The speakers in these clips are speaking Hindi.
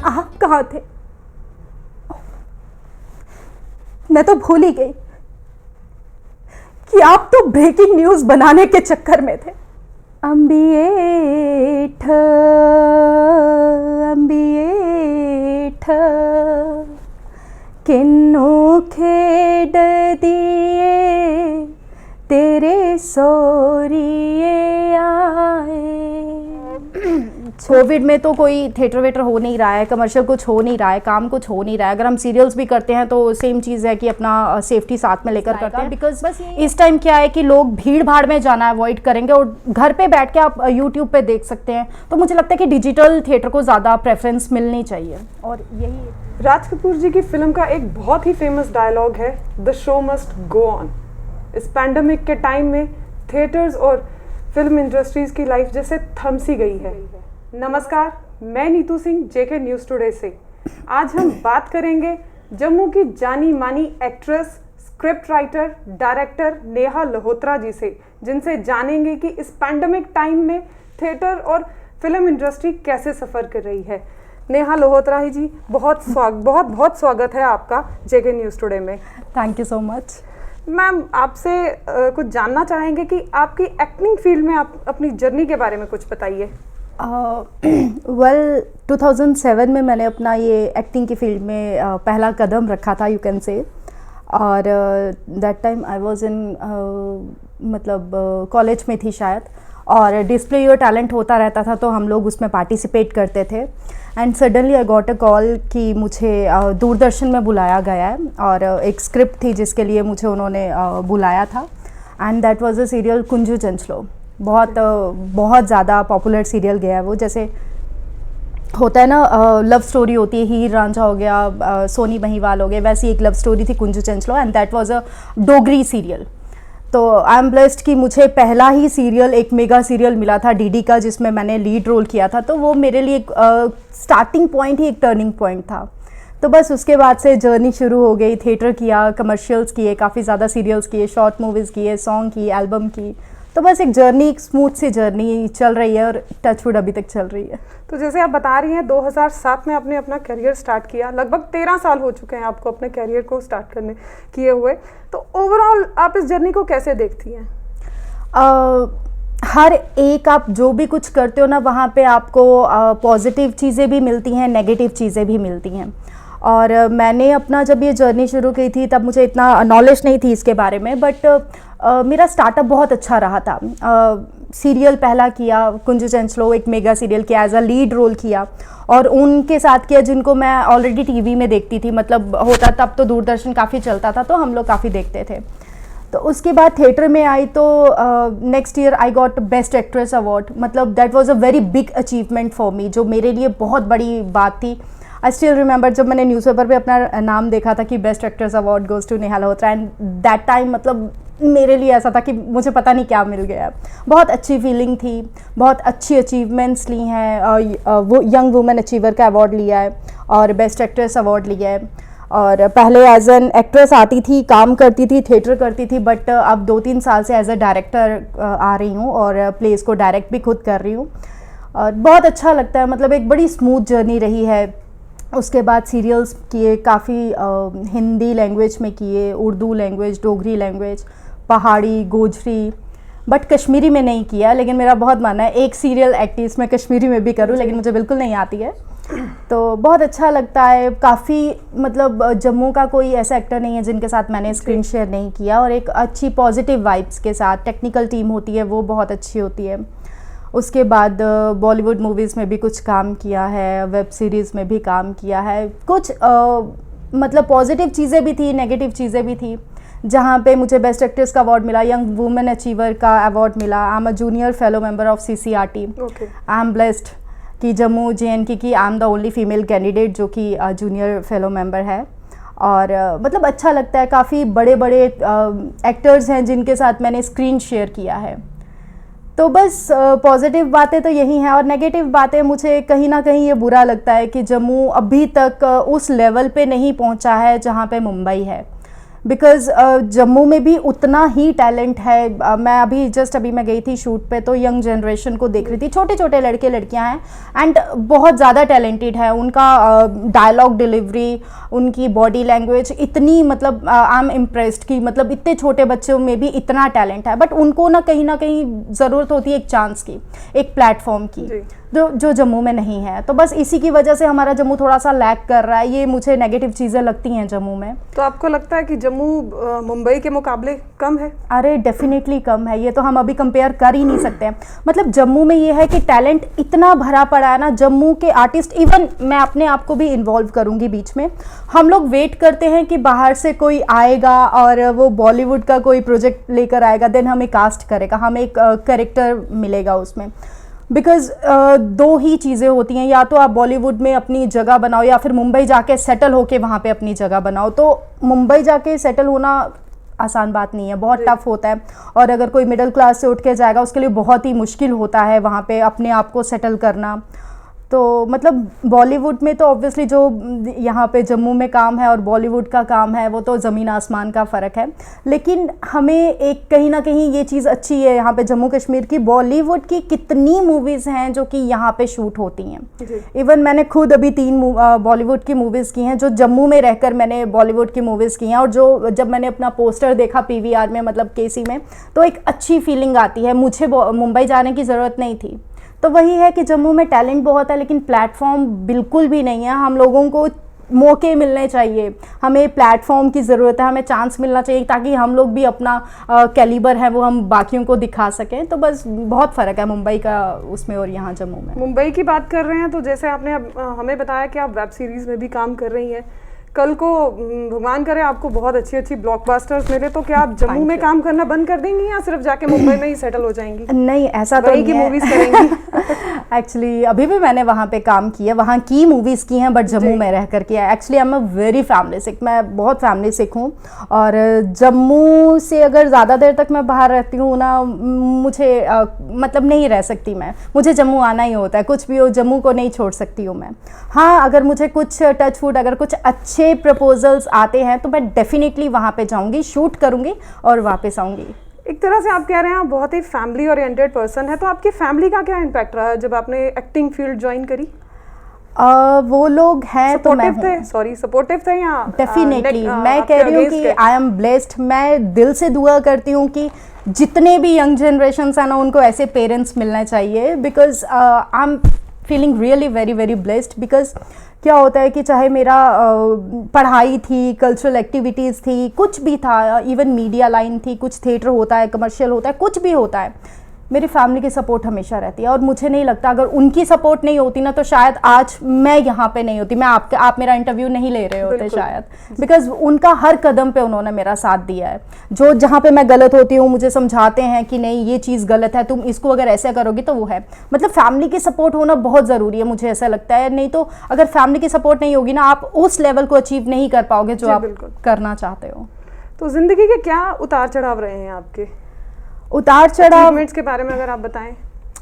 आप कहाँ थे? मैं तो भूल ही गई कि आप तो ब्रेकिंग न्यूज बनाने के चक्कर में थे। अंबिएठ अंबिएठ किन्नू खेड दिए तेरे सोरिए आए। कोविड में तो कोई थिएटर वेटर हो नहीं रहा है, कमर्शियल कुछ हो नहीं रहा है, काम कुछ हो नहीं रहा है। अगर हम सीरियल्स भी करते हैं तो सेम चीज़ है कि अपना सेफ्टी साथ में लेकर करते हैं, बिकॉज बस इस टाइम क्या है कि लोग भीड़ भाड़ में जाना अवॉइड करेंगे और घर पे बैठ के आप यूट्यूब पे देख सकते हैं। तो मुझे लगता है कि डिजिटल थिएटर को ज़्यादा प्रेफरेंस मिलनी चाहिए। और यही राज कपूर जी की फिल्म का एक बहुत ही फेमस डायलॉग है, the show must go on. इस पैंडमिक के टाइम में थिएटर्स और फिल्म इंडस्ट्रीज की लाइफ जैसे थम सी गई है। नमस्कार, मैं Neetu Singh JK news today से। आज हम बात करेंगे जम्मू की जानी मानी actress, script writer, director Neha Lohotra ji से, जिनसे जानेंगे कि इस पैंडमिक टाइम में थिएटर और फिल्म इंडस्ट्री कैसे सफ़र कर रही है। नेहा लोहोत्रा जी, बहुत स्वागत है आपका जेके न्यूज़ टुडे में। Thank you so much. Ma'am, आपसे कुछ जानना चाहेंगे कि आपकी एक्टिंग फील्ड में आप अपनी जर्नी के बारे में कुछ बताइए। वेल 2007 में मैंने अपना ये एक्टिंग की फील्ड में पहला कदम रखा था, यू कैन से। और that time I was in मतलब कॉलेज में थी शायद, और डिस्प्ले योर टैलेंट होता रहता था तो हम लोग उसमें पार्टिसिपेट करते थे। And suddenly I got a call कि मुझे दूरदर्शन में बुलाया गया है, और एक स्क्रिप्ट थी जिसके लिए मुझे उन्होंने बुलाया था। And that was a serial Kunju Chanchalo. बहुत ज़्यादा पॉपुलर सीरियल गया है वो। जैसे होता है ना, लव स्टोरी होती है, हीर रांझा हो गया, सोनी महिवाल हो गए, वैसी एक लव स्टोरी थी Kunju Chanchalo, and that was a Dogri serial. तो आई एम ब्लेस्ड कि मुझे पहला ही सीरियल, एक मेगा सीरियल मिला था डीडी का, जिसमें मैंने लीड रोल किया था। तो वो मेरे लिए एक स्टार्टिंग पॉइंट ही, एक टर्निंग पॉइंट था। तो बस उसके बाद से जर्नी शुरू हो गई। थिएटर किया, कमर्शियल्स किए, काफ़ी ज़्यादा सीरियल्स किए, शॉर्ट मूवीज़ किए, सॉन्ग की, एल्बम की। तो बस एक जर्नी, एक स्मूथ सी जर्नी चल रही है, और टचवुड अभी तक चल रही है। तो जैसे आप बता रही हैं 2007 में आपने अपना करियर स्टार्ट किया, लगभग 13 साल हो चुके हैं आपको अपने करियर को स्टार्ट करने किए हुए। तो ओवरऑल आप इस जर्नी को कैसे देखती हैं? हर एक आप जो भी कुछ करते हो ना, वहाँ पे आपको पॉजिटिव चीज़ें भी मिलती हैं, नेगेटिव चीज़ें भी मिलती हैं। और मैंने अपना जब ये जर्नी शुरू की थी तब मुझे इतना नॉलेज नहीं थी इसके बारे में, बट मेरा स्टार्टअप बहुत अच्छा रहा था। सीरियल पहला किया कुंजू चंचलो, एक मेगा सीरियल किया, एज अ लीड रोल किया, और उनके साथ किया जिनको मैं ऑलरेडी टीवी में देखती थी। मतलब होता तब तो दूरदर्शन काफ़ी चलता था, तो हम लोग काफ़ी देखते थे। तो उसके बाद थिएटर में आई तो next year I got best actress award. मतलब that was a very big achievement for me, जो मेरे लिए बहुत बड़ी बात थी। आई स्टिल रिमेंबर जब मैंने न्यूज़पेपर पे अपना नाम देखा था कि best actress award goes to Neha Lohotra, and that time मतलब मेरे लिए ऐसा था कि मुझे पता नहीं क्या मिल गया। बहुत अच्छी फीलिंग थी, बहुत अच्छी अचीवमेंट्स ली हैं। वो यंग वुमेन अचीवर का अवार्ड लिया है और बेस्ट एक्ट्रेस अवार्ड लिया है। और पहले एज एन एक्ट्रेस आती थी, काम करती थी, थिएटर करती थी, बट अब 2-3 साल से एज अ डायरेक्टर आ रही हूँ और प्लेस को डायरेक्ट भी खुद कर रही हूँ। और बहुत अच्छा लगता है, मतलब एक बड़ी स्मूथ जर्नी रही है। उसके बाद सीरियल्स किए काफ़ी, हिंदी लैंग्वेज में किए, उर्दू लैंग्वेज, डोगरी लैंग्वेज, पहाड़ी, गोजरी, बट कश्मीरी में नहीं किया। लेकिन मेरा बहुत मन है एक सीरियल एक्टिस में कश्मीरी में भी करूँ, लेकिन मुझे बिल्कुल नहीं आती है। तो बहुत अच्छा लगता है। काफ़ी मतलब जम्मू का कोई ऐसा एक्टर नहीं है जिनके साथ मैंने स्क्रीन शेयर नहीं किया, और एक अच्छी पॉजिटिव वाइब्स के साथ टेक्निकल टीम होती है, वो बहुत अच्छी होती है। उसके बाद बॉलीवुड मूवीज़ में भी कुछ काम किया है, वेब सीरीज़ में भी काम किया है। कुछ मतलब पॉजिटिव चीज़ें भी थी, नेगेटिव चीज़ें भी थी, जहाँ पे मुझे बेस्ट एक्ट्रेस का अवार्ड मिला, यंग वुमेन अचीवर का अवार्ड मिला। आई am a junior fellow member of CCRT। I am blessed कि जम्मू JNK की I am the only female candidate जो कि जूनियर फेलो मेंबर है। और मतलब अच्छा लगता है। काफ़ी बड़े बड़े एक्टर्स हैं जिनके साथ मैंने स्क्रीन शेयर किया है। तो बस पॉजिटिव बातें तो यही हैं, और नेगेटिव बातें मुझे कहीं ना कहीं ये बुरा लगता है कि जम्मू अभी तक उस लेवल पे नहीं पहुंचा है जहां पे मुंबई है। बिकॉज़ जम्मू में भी उतना ही टैलेंट है। मैं अभी मैं गई थी शूट पे, तो यंग जनरेशन को देख रही थी, छोटे छोटे लड़के लड़कियां हैं एंड बहुत ज़्यादा टैलेंटेड है। उनका डायलॉग डिलीवरी, उनकी बॉडी लैंग्वेज इतनी, मतलब आई एम इम्प्रेस्ड कि मतलब इतने छोटे बच्चों में भी इतना टैलेंट है। बट उनको ना कहीं ज़रूरत होती है एक चांस की, एक प्लेटफॉर्म की, जो जम्मू में नहीं है। तो बस इसी की वजह से हमारा जम्मू थोड़ा सा लैग कर रहा है। ये मुझे नेगेटिव चीज़ें लगती हैं जम्मू में। तो आपको लगता है कि जम्मू मुंबई के मुकाबले कम है? अरे डेफिनेटली कम है, ये तो हम अभी कंपेयर कर ही नहीं सकते हैं। मतलब जम्मू में ये है कि टैलेंट इतना भरा पड़ा है ना, जम्मू के आर्टिस्ट, इवन मैं अपने आप को भी इन्वॉल्व करूँगी बीच में, हम लोग वेट करते हैं कि बाहर से कोई आएगा और वो बॉलीवुड का कोई प्रोजेक्ट लेकर आएगा, देन हमें कास्ट करेगा, हमें एक कैरेक्टर मिलेगा उसमें। बिकॉज़ दो ही चीज़ें होती हैं, या तो आप बॉलीवुड में अपनी जगह बनाओ या फिर मुंबई जाके सेटल होके वहाँ पे अपनी जगह बनाओ। तो मुंबई जाके सेटल होना आसान बात नहीं है, बहुत टफ होता है। और अगर कोई मिडिल क्लास से उठ के जाएगा उसके लिए बहुत ही मुश्किल होता है वहाँ पे अपने आप को सेटल करना। तो मतलब बॉलीवुड में तो ऑब्वियसली जो यहाँ पे जम्मू में काम है और बॉलीवुड का काम है वो तो ज़मीन आसमान का फ़र्क है। लेकिन हमें एक कहीं ना कहीं ये चीज़ अच्छी है यहाँ पे जम्मू कश्मीर की, बॉलीवुड की कितनी मूवीज़ हैं जो कि यहाँ पे शूट होती हैं। इवन मैंने खुद अभी 3 बॉलीवुड की मूवीज़ की हैं जो जम्मू में रहकर मैंने बॉलीवुड की मूवीज़ की हैं। और जो जब मैंने अपना पोस्टर देखा PVR में, मतलब केसी में, तो एक अच्छी फीलिंग आती है। मुझे मुंबई जाने की ज़रूरत नहीं थी। तो वही है कि जम्मू में टैलेंट बहुत है लेकिन प्लेटफॉर्म बिल्कुल भी नहीं है। हम लोगों को मौके मिलने चाहिए, हमें प्लेटफॉर्म की ज़रूरत है, हमें चांस मिलना चाहिए ताकि हम लोग भी अपना कैलिबर है वो हम बाकियों को दिखा सकें। तो बस बहुत फ़र्क है मुंबई का उसमें और यहाँ जम्मू में। मुंबई की बात कर रहे हैं तो जैसे आपने हमें बताया कि आप वेब सीरीज़ में भी काम कर रही हैं, कल को भगवान करे आपको बहुत अच्छी अच्छी ब्लॉकबस्टर्स मिले तो क्या आप जम्मू में काम करना बंद कर देंगी या सिर्फ जाके मुंबई में ही सेटल हो जाएंगी? नहीं, ऐसा तो नहीं है। मूवीज़ करेंगी? एक्चुअली अभी भी मैंने वहाँ पे काम किया, वहाँ की मूवीज़ की हैं, बट जम्मू में रह कर किया। Actually I am a very family sick, मैं बहुत फैमिली सिक हूँ। और जम्मू से अगर ज़्यादा देर तक मैं बाहर रहती हूँ ना, मुझे मतलब नहीं रह सकती मैं, मुझे जम्मू आना ही होता है। कुछ भी हो जम्मू को नहीं छोड़ सकती हूँ मैं। हाँ, अगर मुझे कुछ टच फूड, अगर कुछ अच्छे प्रपोजल्स आते हैं तो मैं डेफिनेटली वहाँ पे जाऊँगी, शूट करूँगी और वापस आऊँगी। एक तरह से आप कह रहे हैं आप बहुत ही फैमिली ओरिएंटेड पर्सन है, तो आपकी फैमिली का क्या इम्पैक्ट रहा जब आपने एक्टिंग फील्ड ज्वाइन करी? वो लोग हैं तो मैं सपोर्टिव थे या? डेफिनेटली मैं कह रही हूँ कि आई एम ब्लेस्ड। मैं दिल से दुआ करती हूँ कि जितने भी यंग जनरेशन है ना उनको ऐसे पेरेंट्स मिलना चाहिए। Because I am feeling really very very blessed. Because क्या होता है कि चाहे मेरा पढ़ाई थी, कल्चरल एक्टिविटीज़ थी, कुछ भी था, इवन मीडिया लाइन थी, कुछ थिएटर होता है, कमर्शियल होता है, कुछ भी होता है, मेरी फैमिली की सपोर्ट हमेशा रहती है। और मुझे नहीं लगता अगर उनकी सपोर्ट नहीं होती ना तो शायद आज मैं यहाँ पे नहीं होती, मैं आप मेरा इंटरव्यू नहीं ले रहे होते शायद। बिकॉज उनका हर कदम पे उन्होंने मेरा साथ दिया है। जो जहाँ पे मैं गलत होती हूँ मुझे समझाते हैं कि नहीं ये चीज़ गलत है, तुम इसको अगर ऐसे करोगी तो वो है। मतलब फैमिली की सपोर्ट होना बहुत ज़रूरी है, मुझे ऐसा लगता है। नहीं तो अगर फैमिली की सपोर्ट नहीं होगी ना, आप उस लेवल को अचीव नहीं कर पाओगे जो आप करना चाहते हो। तो ज़िंदगी के क्या उतार चढ़ाव रहे हैं आपके? उतार चढ़ाव अचीवमेंट्स के बारे में अगर आप बताएं।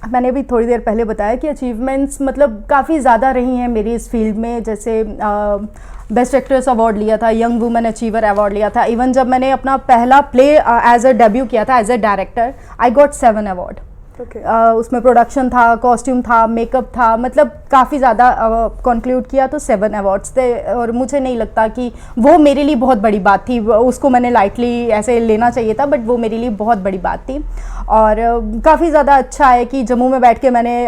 मैंने भी थोड़ी देर पहले बताया कि अचीवमेंट्स मतलब काफ़ी ज़्यादा रही हैं मेरी इस फील्ड में। जैसे बेस्ट एक्ट्रेस अवार्ड लिया था, यंग वुमेन अचीवर अवार्ड लिया था। इवन जब मैंने अपना पहला प्ले एज अ डेब्यू किया था as a director, I got 7 award. उसमें प्रोडक्शन था, कॉस्ट्यूम था, मेकअप था, मतलब काफ़ी ज़्यादा कंक्लूड किया तो 7 अवार्ड्स थे। और मुझे नहीं लगता कि वो मेरे लिए बहुत बड़ी बात थी, उसको मैंने लाइटली ऐसे लेना चाहिए था, बट वो मेरे लिए बहुत बड़ी बात थी। और काफ़ी ज़्यादा अच्छा है कि जम्मू में बैठ के मैंने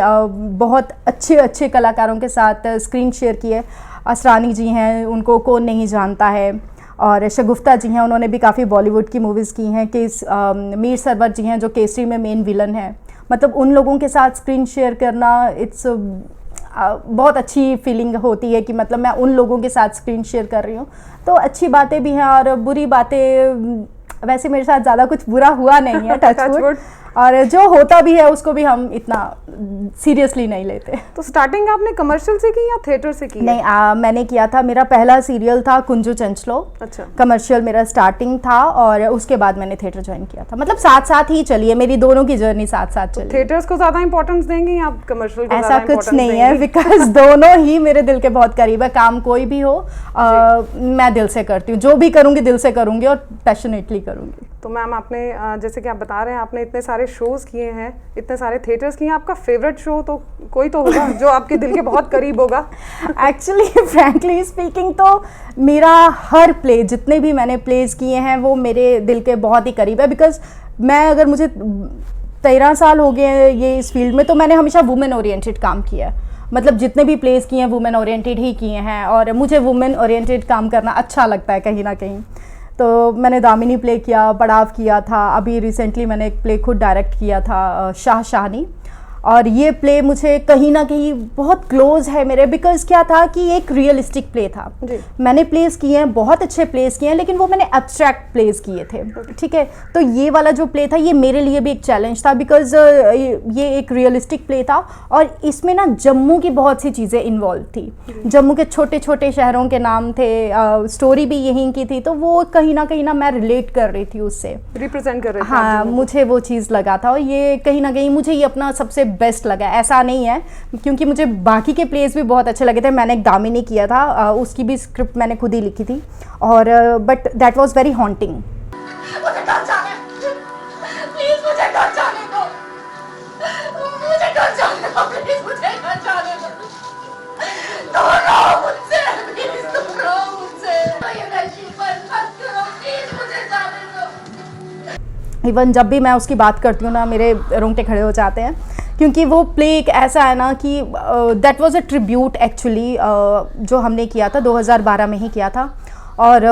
बहुत अच्छे अच्छे कलाकारों के साथ स्क्रीन शेयर किए। असरानी जी हैं, उनको कौन नहीं जानता है, और शगुफ्ता जी हैं, उन्होंने भी काफ़ी बॉलीवुड की मूवीज़ की हैं। मीर सरवर जी हैं जो केसरी में मेन विलन है। मतलब उन लोगों के साथ स्क्रीन शेयर करना इट्स बहुत अच्छी फीलिंग होती है कि मतलब मैं उन लोगों के साथ स्क्रीन शेयर कर रही हूँ। तो अच्छी बातें भी हैं और बुरी बातें वैसे मेरे साथ ज़्यादा कुछ बुरा हुआ नहीं है, टच Touch वुड। wood। और जो होता भी है उसको भी हम इतना सीरियसली नहीं लेते। तो स्टार्टिंग आपने कमर्शियल से की या थिएटर से की है? नहीं, मैंने किया था, मेरा पहला सीरियल था कुंजू चंचलो। अच्छा। कमर्शियल मेरा स्टार्टिंग था और उसके बाद मैंने थिएटर ज्वाइन किया था। मतलब साथ साथ ही चली है, मेरी दोनों की जर्नी साथ साथ चली है। थिएटर्स को ज्यादा इंपॉर्टेंस देंगे या आप कमर्शियल को ऐसा ज्यादा कुछ importance नहीं देंगी? है, बिकॉज दोनों ही मेरे दिल के बहुत करीब है। काम कोई भी हो मैं दिल से करती हूँ, जो भी करूँगी दिल से करूँगी और पैशनेटली करूँगी। तो मैम आपने जैसे कि आप बता रहे हैं आपने इतने सारे शोज किए हैं, इतने सारे थिएटर्स किए हैं, आपका फेवरेट शो तो कोई तो होगा जो आपके दिल के बहुत करीब होगा? एक्चुअली फ्रैंकली स्पीकिंग तो मेरा हर प्ले, जितने भी मैंने प्लेस किए हैं वो मेरे दिल के बहुत ही करीब है। बिकॉज मैं, अगर मुझे 13 साल हो गए हैं ये इस फील्ड में, तो मैंने हमेशा वुमेन ओरिएंटेड काम किया है। मतलब जितने भी प्लेस किए हैं वुमेन ओरिएंटेड ही किए हैं और मुझे वुमेन ओरिएंटेड काम करना अच्छा लगता है कहीं ना कहीं। तो मैंने दामिनी प्ले किया, पड़ाव किया था, अभी रिसेंटली मैंने एक प्ले खुद डायरेक्ट किया था, शाह शाहनी। और ये प्ले मुझे कहीं ना कहीं बहुत क्लोज है मेरे, बिकॉज क्या था कि एक रियलिस्टिक प्ले था। मैंने प्लेस किए हैं, बहुत अच्छे प्लेस किए हैं, लेकिन वो मैंने एब्स्ट्रैक्ट प्लेस किए थे, ठीक है। तो ये वाला जो प्ले था ये मेरे लिए भी एक चैलेंज था, बिकॉज ये एक रियलिस्टिक प्ले था और इसमें ना जम्मू की बहुत सी चीज़ें इन्वॉल्व थी। जम्मू के छोटे छोटे शहरों के नाम थे, स्टोरी भी यहीं की थी, तो वो कहीं ना मैं रिलेट कर रही थी उससे, रिप्रेजेंट कर रहे थे। हाँ, मुझे वो चीज़ लगा था और ये कहीं ना कहीं मुझे ये अपना सबसे बेस्ट लगा। ऐसा नहीं है, क्योंकि मुझे बाकी के प्लेस भी बहुत अच्छे लगे थे। मैंने एक दामिनी किया था, उसकी भी स्क्रिप्ट मैंने खुद ही लिखी थी और but that was very haunting. Even जब भी मैं उसकी बात करती हूँ ना, मेरे रोंगटे खड़े हो जाते हैं, क्योंकि वो प्ले एक ऐसा है ना कि that was a tribute actually, जो हमने किया था 2012 में ही किया था। और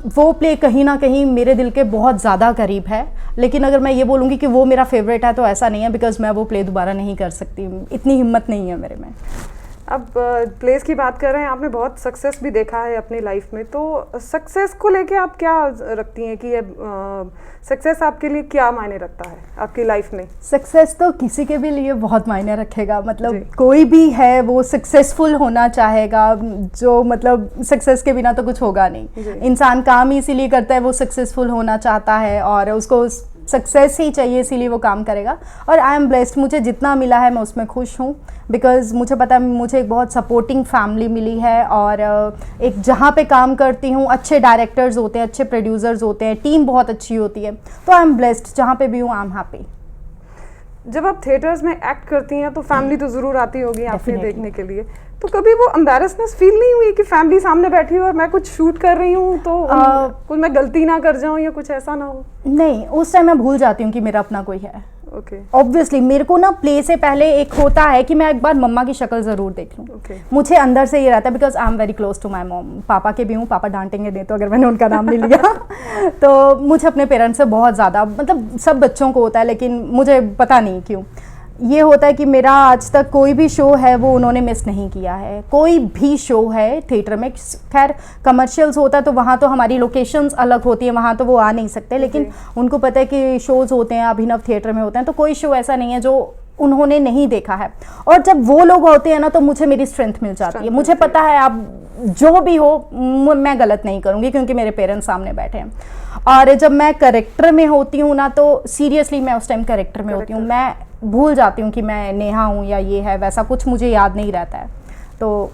वो प्ले कहीं ना कहीं मेरे दिल के बहुत ज़्यादा करीब है। लेकिन अगर मैं ये बोलूँगी कि वो मेरा फेवरेट है तो ऐसा नहीं है, बिकॉज मैं वो प्ले दोबारा नहीं कर सकती, इतनी हिम्मत नहीं है मेरे में। अब प्लेस की बात कर रहे हैं, आपने बहुत सक्सेस भी देखा है अपनी लाइफ में, तो सक्सेस को लेके आप क्या रखती हैं कि ये सक्सेस आपके लिए क्या मायने रखता है आपकी लाइफ में? सक्सेस तो किसी के भी लिए बहुत मायने रखेगा, मतलब कोई भी है वो सक्सेसफुल होना चाहेगा, जो मतलब सक्सेस के बिना तो कुछ होगा नहीं। इंसान काम ही इसीलिए करता है, वो सक्सेसफुल होना चाहता है और उसको सक्सेस ही चाहिए, इसीलिए वो काम करेगा। और आई एम ब्लेस्ड, मुझे जितना मिला है मैं उसमें खुश हूँ, बिकॉज़ मुझे पता है मुझे एक बहुत सपोर्टिंग फैमिली मिली है और एक जहाँ पे काम करती हूँ अच्छे डायरेक्टर्स होते हैं, अच्छे प्रोड्यूसर्स होते हैं, टीम बहुत अच्छी होती है। तो आई एम ब्लेस्ड, जहाँ पे भी हूँ आई एम हैप्पी। जब आप थिएटर्स में एक्ट करती हैं तो फैमिली तो ज़रूर आती होगी आपसे देखने के लिए, तो कभी वो एम्बैरेसनेस फील नहीं हुई कि फैमिली सामने बैठी हो और मैं कुछ शूट कर रही हूँ तो कुछ मैं गलती ना कर जाऊँ या कुछ ऐसा ना हो? नहीं, उस टाइम मैं भूल जाती हूँ कि मेरा अपना कोई है। ऑब्वियसली मेरे को ना प्ले से पहले एक होता है कि मैं एक बार मम्मा की शक्ल ज़रूर देख लूँ। मुझे अंदर से ये रहता है, because I am very close to my mom. पापा के भी हूँ, पापा डांटेंगे नहीं तो अगर मैंने उनका नाम नहीं लिया तो मुझे अपने पेरेंट्स से बहुत ज़्यादा, मतलब सब बच्चों को होता है, लेकिन मुझे पता नहीं क्यों ये होता है कि मेरा आज तक कोई भी शो है वो उन्होंने मिस नहीं किया है। कोई भी शो है थिएटर में, खैर कमर्शियल्स होता है तो वहाँ तो हमारी लोकेशंस अलग होती है, वहाँ तो वो आ नहीं सकते, लेकिन उनको पता है कि शोज़ होते हैं, अभिनव थिएटर में होते हैं, तो कोई शो ऐसा नहीं है जो उन्होंने नहीं देखा है। और जब वो लोग होते हैं ना तो मुझे मेरी स्ट्रेंथ मिल जाती है। मुझे पता है आप जो भी हो मैं गलत नहीं करूँगी क्योंकि मेरे पेरेंट्स सामने बैठे हैं। और जब मैं कैरेक्टर में होती हूँ ना तो सीरियसली मैं उस टाइम कैरेक्टर में होती हूँ, मैं भूल जाती हूँ कि मैं नेहा हूँ या ये है, वैसा कुछ मुझे याद नहीं रहता है। तो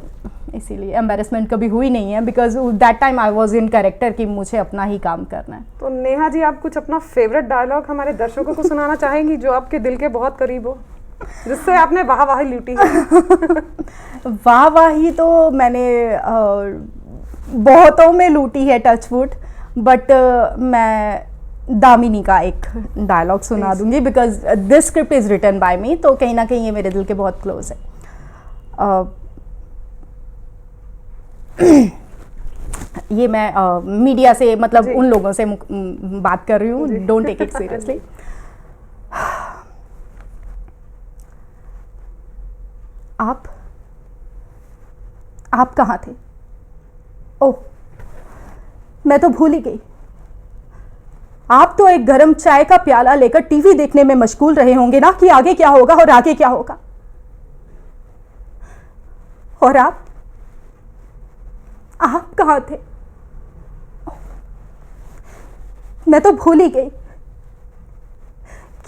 इसीलिए एम्बैरेसमेंट कभी हुई नहीं है, because that time I was in character कि मुझे अपना ही काम करना है। तो नेहा जी, आप कुछ अपना फेवरेट डायलॉग हमारे दर्शकों को सुनाना चाहेंगी जो आपके दिल के बहुत करीब हो, जिससे आपने वाहवाही लूटी है? वाहवाही तो मैंने बहुतों में लूटी है, टच वुड, बट मैं दामिनी का एक डायलॉग सुना दूंगी, because this script is written by me, तो कहीं ना कहीं ये मेरे दिल के बहुत क्लोज है। ये मैं मीडिया से, मतलब उन लोगों से बात कर रही हूँ, डोंट टेक इट सीरियसली। आप कहाँ थे? ओह, मैं तो भूल ही गई। आप तो एक गर्म चाय का प्याला लेकर टीवी देखने में मशगूल रहे होंगे ना कि आगे क्या होगा और आगे क्या होगा। और आप कहां थे? मैं तो भूल ही गई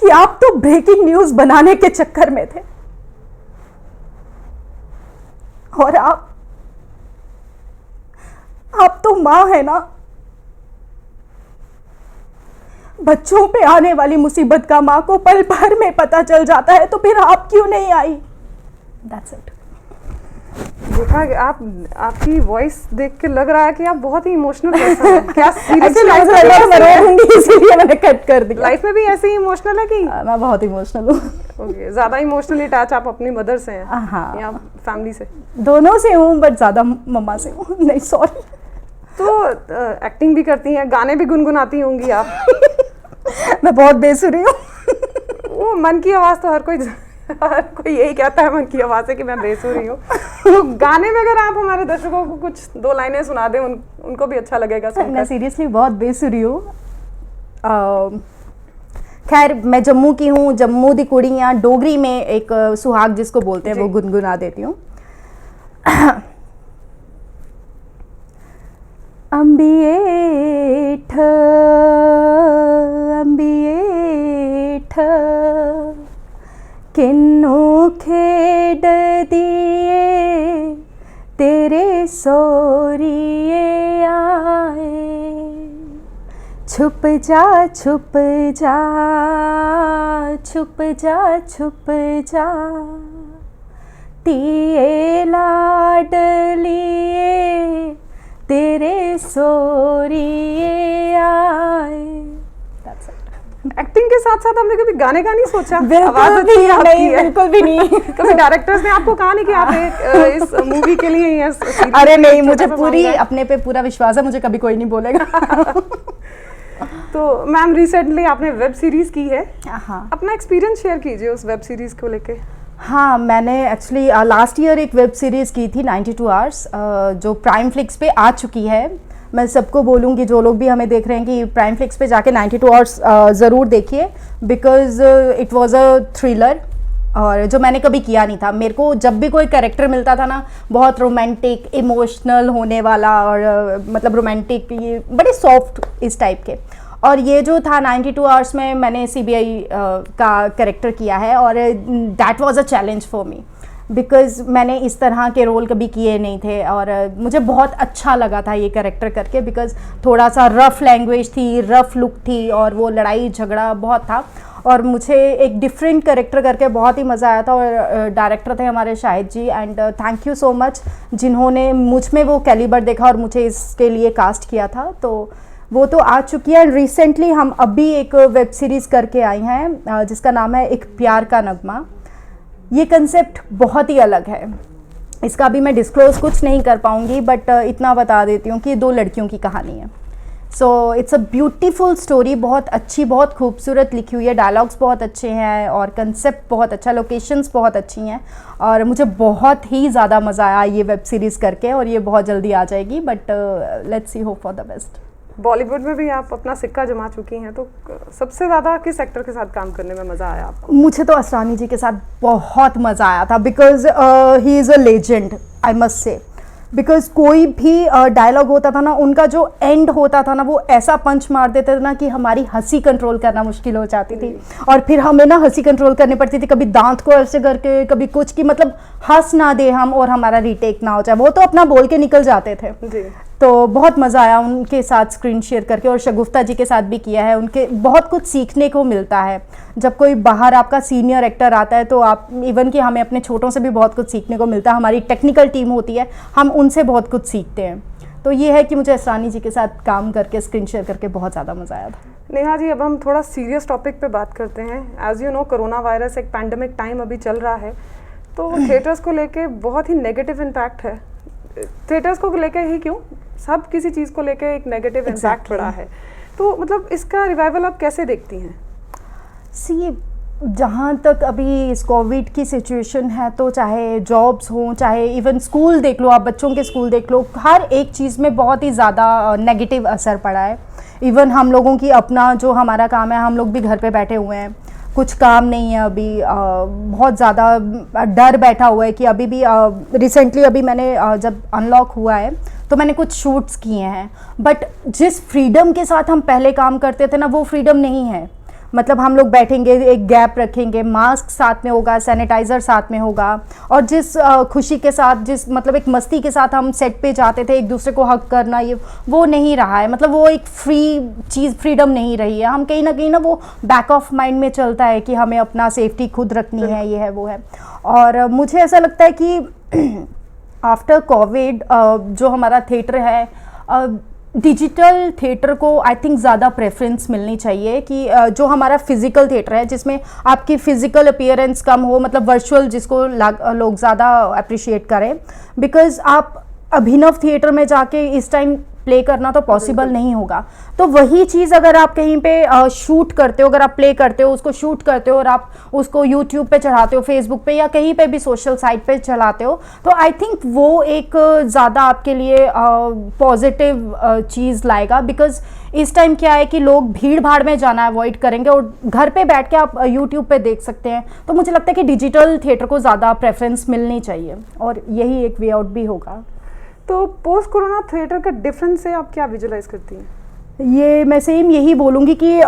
कि आप तो ब्रेकिंग न्यूज बनाने के चक्कर में थे। और आप तो मां है ना। बच्चों पे आने वाली मुसीबत का मां को पल भर में पता चल जाता है, तो फिर आप क्यों नहीं आई? That's it. देखा कि आपकी वॉइस देख के लग रहा है कि आप बहुत ही इमोशनल पर्सन हैं। क्या सीरियसली लाइफ में मैं रोऊंगी, इसीलिए मैंने कट कर दिया। लाइफ में भी ऐसे ही इमोशनल है कि मैं बहुत इमोशनल हूँ। ओके, ज्यादा इमोशनली अटैच आप अपनी मदर से हैं हाँ, या फैमिली से? दोनों से हूँ, बट ज्यादा मम्मा से हूँ। नहीं, सॉरी। तो एक्टिंग भी करती हैं, गाने भी गुनगुनाती होंगी आप। मैं बहुत बेसुरी हूँ। वो मन की आवाज तो हर कोई यही कहता है मन की आवाज से कि मैं बेसुरी हूँ। तो गाने में अगर आप हमारे दर्शकों को कुछ 2 लाइनें सुना दें, उनको भी अच्छा लगेगा सुनकर। मैं सीरियसली बहुत बेसुरी हूँ। खैर, मैं जम्मू की हूँ। जम्मू दी कुड़ियाँ डोगरी में एक सुहाग जिसको बोलते हैं वो गुनगुना देती हूँ। अंबिएठ किन्नू खेड दिए तेरे सोरिए आए, छुप जा छुप जा छुप जा छुप जा, तिए लाडलिए तेरे सोरिए आए। एक्टिंग के साथ साथ हमने कभी गाने का नहीं सोचा? बिल्कुल भी नहीं, बिल्कुल भी नहीं। कभी डायरेक्टर्स ने आपको कहा नहीं कि आप एक इस मूवी के लिए या अरे नहीं, मुझे पूरी अपने पे पूरा विश्वास है, मुझे कभी कोई नहीं बोलेगा। तो मैम, रिसेंटली आपने वेब सीरीज की है। हाँ, अपना एक्सपीरियंस शेयर कीजिए उस वेब सीरीज को लेके। हाँ, मैंने एक्चुअली लास्ट ईयर एक वेब सीरीज़ की थी 92 आवर्स, जो प्राइम फ्लिक्स पे आ चुकी है। मैं सबको बोलूँगी, जो लोग भी हमें देख रहे हैं, कि प्राइम फ्लिक्स पे जाके 92 आवर्स ज़रूर देखिए, because it was a thriller, और जो मैंने कभी किया नहीं था। मेरे को जब भी कोई कैरेक्टर मिलता था ना, बहुत रोमांटिक, इमोशनल होने वाला, और मतलब रोमांटिक, ये बड़े सॉफ्ट इस टाइप के। और ये जो था 92 आवर्स में मैंने CBI का कैरेक्टर किया है, और that was a challenge for me, because मैंने इस तरह के रोल कभी किए नहीं थे, और मुझे बहुत अच्छा लगा था ये कैरेक्टर करके, बिकॉज़ थोड़ा सा रफ़ लैंग्वेज थी, रफ़ लुक थी, और वो लड़ाई झगड़ा बहुत था, और मुझे एक डिफरेंट कैरेक्टर करके बहुत ही मज़ा आया था। और डायरेक्टर थे हमारे Shahid ji, and thank you so much जिन्होंने मुझ में वो कैलिबर देखा और मुझे इसके लिए कास्ट किया था। तो वो तो आ चुकी है। रिसेंटली हम अभी एक वेब सीरीज़ करके आई हैं जिसका नाम है एक प्यार का नगमा। ये कंसेप्ट बहुत ही अलग है, इसका अभी मैं डिस्क्लोज़ कुछ नहीं कर पाऊँगी, बट इतना बता देती हूँ कि 2 लड़कियों की कहानी है। So it's a beautiful story, बहुत अच्छी, बहुत खूबसूरत लिखी हुई है, डायलॉग्स बहुत अच्छे हैं, और कंसेप्ट बहुत अच्छा, लोकेशंस बहुत अच्छी हैं, और मुझे बहुत ही ज़्यादा मज़ा आया ये वेब सीरीज़ करके, और ये बहुत जल्दी आ जाएगी, but let's see, hope for the best. Bollywood में भी आप अपना सिक्का जमा चुकी हैं, तो सबसे ज़्यादा किस एक्टर के साथ काम करने में मज़ा आया आपको? मुझे तो असरानी जी के साथ बहुत मज़ा आया था, because he is a legend, I must say. Because कोई भी डायलॉग होता था ना, उनका जो एंड होता था ना, वो ऐसा पंच मार देते थे ना कि हमारी हंसी कंट्रोल करना मुश्किल हो जाती थी, और फिर हमें ना हंसी कंट्रोल करनी पड़ती थी, कभी दांत को ऐसे करके, कभी कुछ, की मतलब हंस ना दे हम और हमारा रीटेक ना हो जाए। वो तो अपना बोल के निकल जाते थे जी। तो बहुत मज़ा आया उनके साथ स्क्रीन शेयर करके, और शगुफ्ता जी के साथ भी किया है। उनके बहुत कुछ सीखने को मिलता है जब कोई बाहर आपका सीनियर एक्टर आता है, तो आप इवन कि हमें अपने छोटों से भी बहुत कुछ सीखने को मिलता है। हमारी टेक्निकल टीम होती है, हम उनसे बहुत कुछ सीखते हैं। तो ये है कि मुझे असरानी जी के साथ काम करके, स्क्रीन शेयर करके बहुत ज़्यादा मज़ा आया था। नेहा जी, अब हम थोड़ा सीरियस टॉपिक पे बात करते हैं। As you know, corona virus एक पैंडेमिक टाइम अभी चल रहा है, तो थिएटर्स को लेके बहुत ही नेगेटिव इम्पैक्ट है। थिएटर्स को लेके ही क्यों, सब किसी चीज़ को लेके एक नेगेटिव इम्पैक्ट पड़ा है। तो मतलब इसका रिवाइवल आप कैसे देखती हैं? सी, जहाँ तक अभी इस कोविड की सिचुएशन है, तो चाहे जॉब्स हों, चाहे इवन स्कूल देख लो, आप बच्चों के स्कूल देख लो, हर एक चीज़ में बहुत ही ज़्यादा नेगेटिव असर पड़ा है। इवन हम लोगों की अपना जो हमारा काम है, हम लोग भी घर पे बैठे हुए हैं, कुछ काम नहीं है अभी, बहुत ज़्यादा डर बैठा हुआ है कि अभी भी रिसेंटली अभी मैंने जब अनलॉक हुआ है तो मैंने कुछ शूट्स किए हैं, बट जिस फ्रीडम के साथ हम पहले काम करते थे ना, वो फ्रीडम नहीं है। मतलब हम लोग बैठेंगे, एक गैप रखेंगे, मास्क साथ में होगा, सैनिटाइज़र साथ में होगा, और जिस खुशी के साथ, जिस मतलब एक मस्ती के साथ हम सेट पे जाते थे, एक दूसरे को हक करना, ये वो नहीं रहा है। मतलब वो एक फ्रीडम नहीं रही है। हम कहीं ना कहीं ना वो बैक ऑफ माइंड में चलता है कि हमें अपना सेफ्टी खुद रखनी है, ये है वो है। और मुझे ऐसा लगता है कि आफ्टर कोविड जो हमारा थिएटर है, डिजिटल थिएटर को आई थिंक ज़्यादा प्रेफरेंस मिलनी चाहिए कि जो हमारा फिजिकल थिएटर है, जिसमें आपकी फिजिकल अपीयरेंस कम हो, मतलब वर्चुअल जिसको लोग ज़्यादा अप्रिशिएट करें। बिकॉज आप अभिनव थिएटर में जाके इस टाइम प्ले करना तो पॉसिबल नहीं होगा। तो वही चीज़ अगर आप कहीं पे शूट करते हो, अगर आप प्ले करते हो, उसको शूट करते हो और आप उसको यूट्यूब पे चढ़ाते हो, फेसबुक पे या कहीं पे भी सोशल साइट पे चलाते हो, तो आई थिंक वो एक ज़्यादा आपके लिए पॉजिटिव चीज़ लाएगा। बिकॉज इस टाइम क्या है कि लोग भीड़ भाड़ में जाना अवॉइड करेंगे और घर पे बैठ के आप यूट्यूब पे देख सकते हैं। तो मुझे लगता है कि डिजिटल थिएटर को ज़्यादा प्रेफरेंस मिलनी चाहिए और यही एक वे आउट भी होगा। तो पोस्ट कोरोना थिएटर का डिफरेंस से आप क्या विजुलाइज करती हैं? ये मैं सेम यही बोलूँगी कि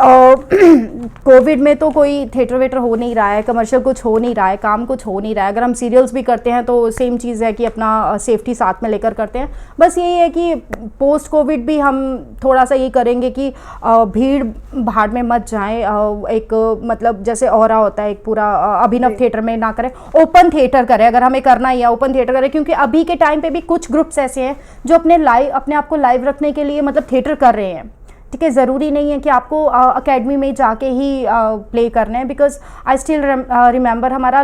कोविड में तो कोई थिएटर वेटर हो नहीं रहा है, कमर्शियल कुछ हो नहीं रहा है, काम कुछ हो नहीं रहा है। अगर हम सीरियल्स भी करते हैं तो सेम चीज़ है कि अपना सेफ्टी साथ में लेकर करते हैं। बस यही है कि पोस्ट कोविड भी हम थोड़ा सा ये करेंगे कि भीड़ भाड़ में मत जाएं, एक मतलब जैसे ऑरा होता है एक पूरा, अभिनव थिएटर में ना करें, ओपन थिएटर करें। अगर हमें करना ही है ओपन थिएटर करें, क्योंकि अभी के टाइम पे भी कुछ ग्रुप्स ऐसे हैं जो अपने आप को लाइव रखने के लिए मतलब थिएटर कर रहे हैं। ठीक है, ज़रूरी नहीं है कि आपको अकेडमी में जाके ही प्ले करना है। बिकॉज आई स्टिल रिमेंबर हमारा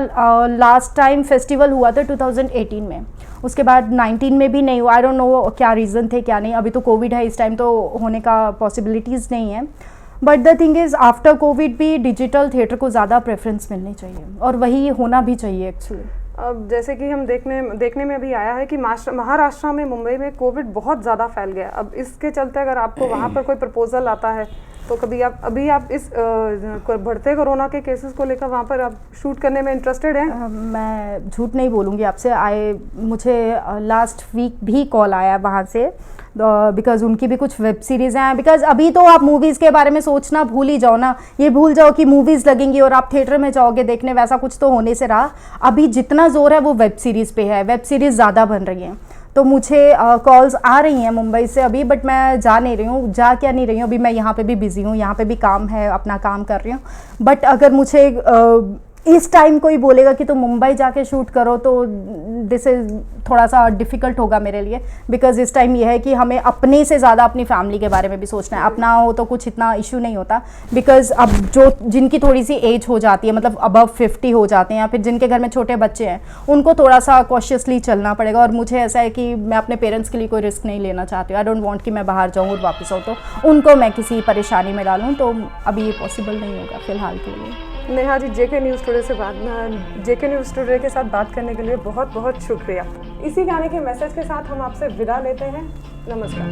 लास्ट टाइम फेस्टिवल हुआ था 2018 में, उसके बाद 19 में भी नहीं हुआ। आई डोंट नो क्या रीज़न थे क्या नहीं। अभी तो कोविड है, इस टाइम तो होने का पॉसिबिलिटीज़ नहीं है। But the thing is after Covid भी डिजिटल थिएटर को ज़्यादा प्रेफरेंस मिलनी चाहिए और वही होना भी चाहिए एक्चुअली। अब जैसे कि हम देखने में अभी आया है कि महाराष्ट्र में, मुंबई में कोविड बहुत ज़्यादा फैल गया। अब इसके चलते अगर आपको वहाँ पर कोई प्रपोजल आता है तो कभी आप इस बढ़ते कोरोना के केसेस को लेकर वहाँ पर आप शूट करने में इंटरेस्टेड हैं? मैं झूठ नहीं बोलूँगी आपसे, मुझे लास्ट वीक भी कॉल आया वहाँ से, बिकॉज उनकी भी कुछ वेब सीरीज़ हैं। बिकॉज अभी तो आप मूवीज़ के बारे में सोचना भूल ही जाओ ना, ये भूल जाओ कि मूवीज़ लगेंगी और आप थिएटर में जाओगे देखने, वैसा कुछ तो होने से रहा। अभी जितना जोर है वो वेब सीरीज़ पे है, वेब सीरीज़ ज़्यादा बन रही हैं। तो मुझे कॉल्स आ रही हैं मुंबई से अभी, बट मैं जा नहीं रही हूँ, जा क्या नहीं रही हूँ, अभी मैं यहाँ पे भी बिज़ी हूँ, यहाँ पे भी काम है, अपना काम कर रही हूँ। बट अगर मुझे इस टाइम कोई बोलेगा कि तुम मुंबई जाके शूट करो तो दिस इज़ थोड़ा सा डिफ़िकल्ट होगा मेरे लिए। बिकॉज इस टाइम ये है कि हमें अपने से ज़्यादा अपनी फैमिली के बारे में भी सोचना है। अपना हो तो कुछ इतना इशू नहीं होता, बिकॉज अब जिनकी थोड़ी सी एज हो जाती है, मतलब अबव 50 हो जाते हैं, या फिर जिनके घर में छोटे बच्चे हैं, उनको थोड़ा सा कॉशियसली चलना पड़ेगा। और मुझे ऐसा है कि मैं अपने पेरेंट्स के लिए कोई रिस्क नहीं लेना चाहती हूँ। आई डोंट वांट कि मैं बाहर जाऊँ और वापस आऊँ तो उनको मैं किसी परेशानी में डालूँ, तो अभी ये पॉसिबल नहीं होगा फ़िलहाल के लिए। नेहा जी, जेके न्यूज़ टुडे के साथ बात करने के लिए बहुत बहुत शुक्रिया। इसी गाने के मैसेज के साथ हम आपसे विदा लेते हैं। नमस्कार।